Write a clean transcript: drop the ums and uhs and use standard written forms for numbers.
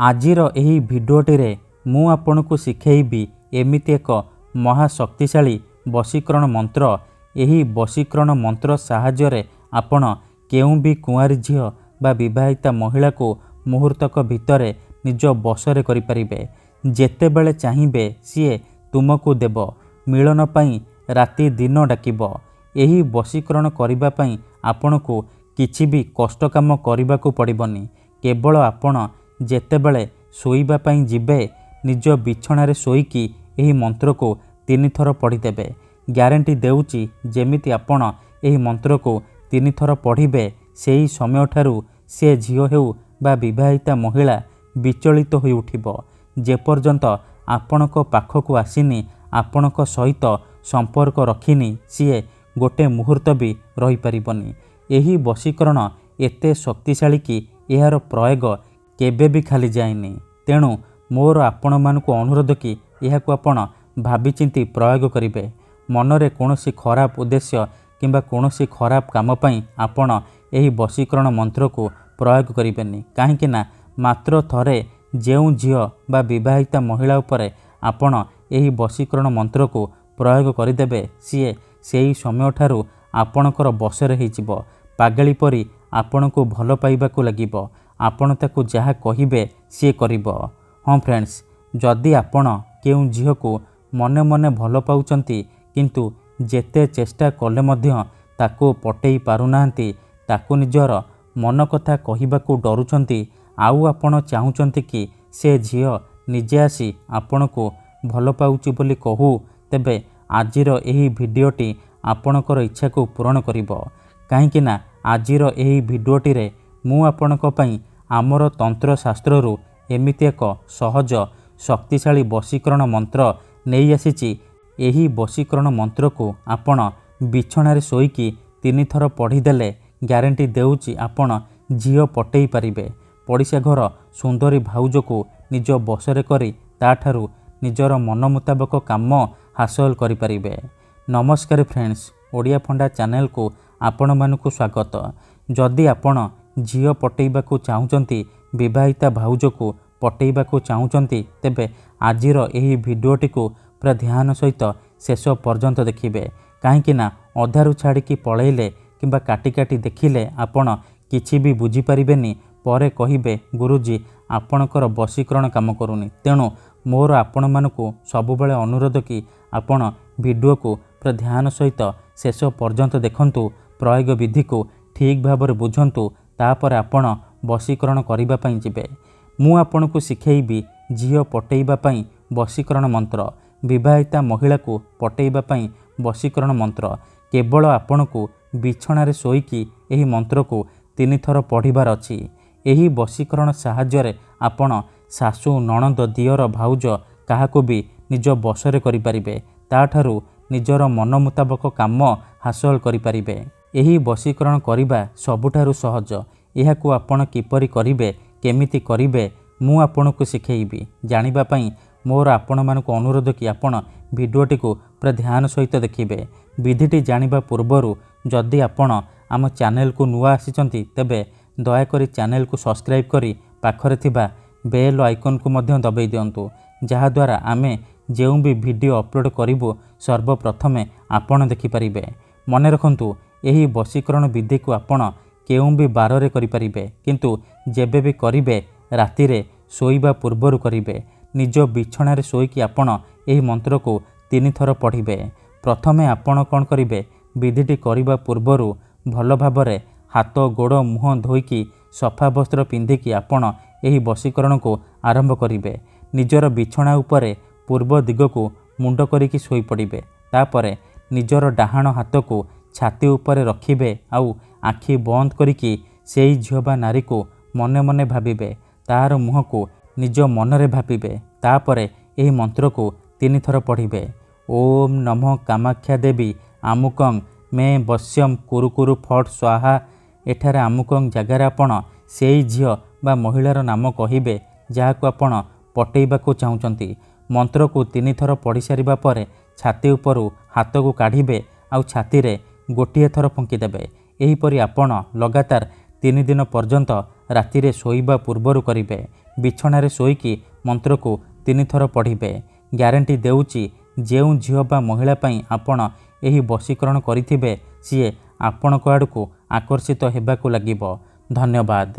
आजिर एही भिडियोटी मु आपनकु शिखेइबी एमिति एक महाशक्तिशाली वशीकरण मंत्र। एही वशीकरण मंत्र साहाय्य आपण केउ भी कुंवारी झियो बा विवाहिता महिला को मुहूर्तक भितर निज बसरे करिपारिबे। जेतेबेले चाहिबे सीए तुमको देव। मिलन पाई राति दिन डाकिब। एही वशीकरण करिबा पाई आपनकु किछि भी कष्ट काम करिबाकु पड़िबनी। केवल आपण जेतेबेले शोइबा पाई जिबे निज बिछणारे शोइकी एही मंत्र को 3 थर पढ़ीदेबे। ग्यारंटी देउची जेमिति आपण एही मंत्र को 3 थर पढ़िबे सेही समय ठारू से झियो हेउ बा विवाहिता महिला विचलित होई उठिबो। जेपर्यंत आपणक पाखकु आसिनी आपणक सहित संपर्क रखिनी सीए गोटे मुहूर्त भी रही परिबनी। एही वशीकरण एते शक्तिशाली कि एहार प्रयोग केबे भी खाली जाएनी। तेणु मोर आपण मानकु अनुरोध कि एहाकु आपण भाबिचिंती प्रयोग करिवे। मनरे कोनोसी खराब उद्देश्य किंबा कोनोसी खराब काम पई आपण एही वशीकरण मंत्र को प्रयोग करिवेनी। काहेकि ना मात्र थरे जेउ झियो बा विवाहिता महिला उपरे आपण एही वशीकरण मंत्र को प्रयोग करिदेबे सीए सेही समय ठारू आपणकर बसरे हेजिबो। पागली परी आपणको भल पाइबाकू लागिबो। आपण ताकू जहा कहिबे सी करिबो। हाँ फ्रेंड्स, जदि आपण केउ झियो को मने मने भल पाउचंती किंतु जेते चेष्टा कले मध्य ताकू पटेई पारुनांती, ताकू निजर मन कथा कहिबाकू डरुचंती, आउ आपण चाहुचंती कि से झियो निजे आसी आपणको भल पाउची बोली कहू, तेबे आजिर एही भिडियोटी आपणकर इच्छा को पूरण करिबो। काहेकि ना आजिर एही भिडियोटी रे मु आपणक पई आमर तंत्र शास्त्ररू एमिति एक सहज शक्तिशाली वशीकरण मंत्र नहीं आसीची। एही वशीकरण मंत्र को आपण बिछणारे शोइकी 3 थर पढ़ीदेले ग्यारंटी देउची आपण झियो पटेई पारिबे। पड़िशा घर सुंदरी भाउज को निज बसरे करी ताठारू निजर मन मुताबक काम हासिल करिपारिबे। नमस्कार फ्रेंड्स, ओडिया फंडा चैनल को आपण मानकु स्वागत। जदि आपण झियो पटेइबाकू चाहुचंती, विवाहिता भाउज को पटेइबाकू चाहुचंती, तेबे आजिर एही भिडियोटी को पूरा ध्यान सहित शेष पर्यंत देखिबे। काहेकि ना अधारू छाड़िकी पळेइले किंबा काटी काटी देखिले आपण किछि भी बुझी परिबेनी। परे कहिबे गुरुजी आपणकर वशीकरण काम करूनी। तेणु मोर आपण मानकु सबुबेले अनुरोध कि आपण भिडियो को पूरा ध्यान सहित शेष पर्यंत देखंतु। प्रयोग विधि को ठीक भाବରେ बुझंतु, तापर आपण वशीकरण करिबा पई जिबे। मु आपनकु शिखेइबी झियो पटेइबा पई वशीकरण मंत्र। विवाहिता महिला को पटेइबा पई वशीकरण मंत्र। केवल आपनकु बिछणारे शोइकी एही मंत्र को 3 थर पढ़िबार अछि। एही वशीकरण साहाय्य आपण सासु नणंद दियर भाउज काहाको भी निज बसरे करिपारिबे। ताठारू निजर मन मुताबक काम हासिल करिपारिबे। एही वशीकरण करिबा सबुठारू सहज। एहाकू आपण किपरि करिबे, केमिति करिबे, मु आपनकु शिखेइबी। जानिबा पई मोर आपण मानकु अनुरोध कि आपण भिडियोटी को पूरा ध्यान सहित देखिबे। विधिटी जानिबा पूर्वरु जदि आपण आम चैनल को नुआ आसीचंती, तेबे दयाकरी चैनल को सब्सक्राइब करी पाखरे थिबा बेल आइकन को मध्य दबाई दियंतु, जहा द्वारा आमे जेउ भी वीडियो अपलोड करिबो सर्वप्रथमे आपण देखि परिबे। मने रखंतु एही वशीकरण विधि को आपण केउ भी बाररे करि परिबे, किंतु जेबे भी करिबे राति रे सोइबा पूर्वरु करिबे। निज बिछणारे शोइकी आपण एही मंत्र को 3 थर पढ़िबे। प्रथमे आपण कोन करिबे, विधिटी करिबा पूर्वरु भल भाबरे हाथ गोड़ मुह धोइकी सफा वस्त्र पिंधिकी आपण एही वशीकरण को आरंभ करिबे। निजर बिछणा उपरे पूर्व दिग को मुंड करिकी सोई पड़िबे। तापरे निजर डाहाण हाथ को छाती उपरे रखिबे, आउ आखि बंद करिकी सेई झियो बा नारी को मने मने भाबिबे। तार मुह को निज मनरे भाबिबे। तापरे एही मंत्र को 3 थर पढ़िबे। ओम नमः कामाख्या देवी आमुकं मे वश्यम कुरु कुरु फट स्वाहा। एठारे आमुकं जगार आपण सेई झियो बा महिलार नाम कहिबे जहाको आपण पटेइबाकू चाहुचंती। मंत्र को 3 थर पढ़ी सारिबा परे छाती उपरु हाथ को काढ़िबे, आउ छाती रे गोटिए थर फुंकीदेबे। एहीपरि आपण लगातार 3 दिन पर्यंत राति रे सोइबा पूर्वरु करिबे। ବିଛଣାରେ ଶୋଇକି ମନ୍ତ୍ରକୁ 3 ଥର ପଢ଼ିବେ। ଗ୍ୟାରେଣ୍ଟି ଦେଉଛି ଯେଉଁ ଝିଅ ବା ମହିଳା ପାଇଁ ଆପଣ ଏହି ବଶୀକରଣ କରିଥିବେ ସିଏ ଆପଣଙ୍କ ଆଡ଼କୁ ଆକର୍ଷିତ ହେବାକୁ ଲାଗିବ। ଧନ୍ୟବାଦ।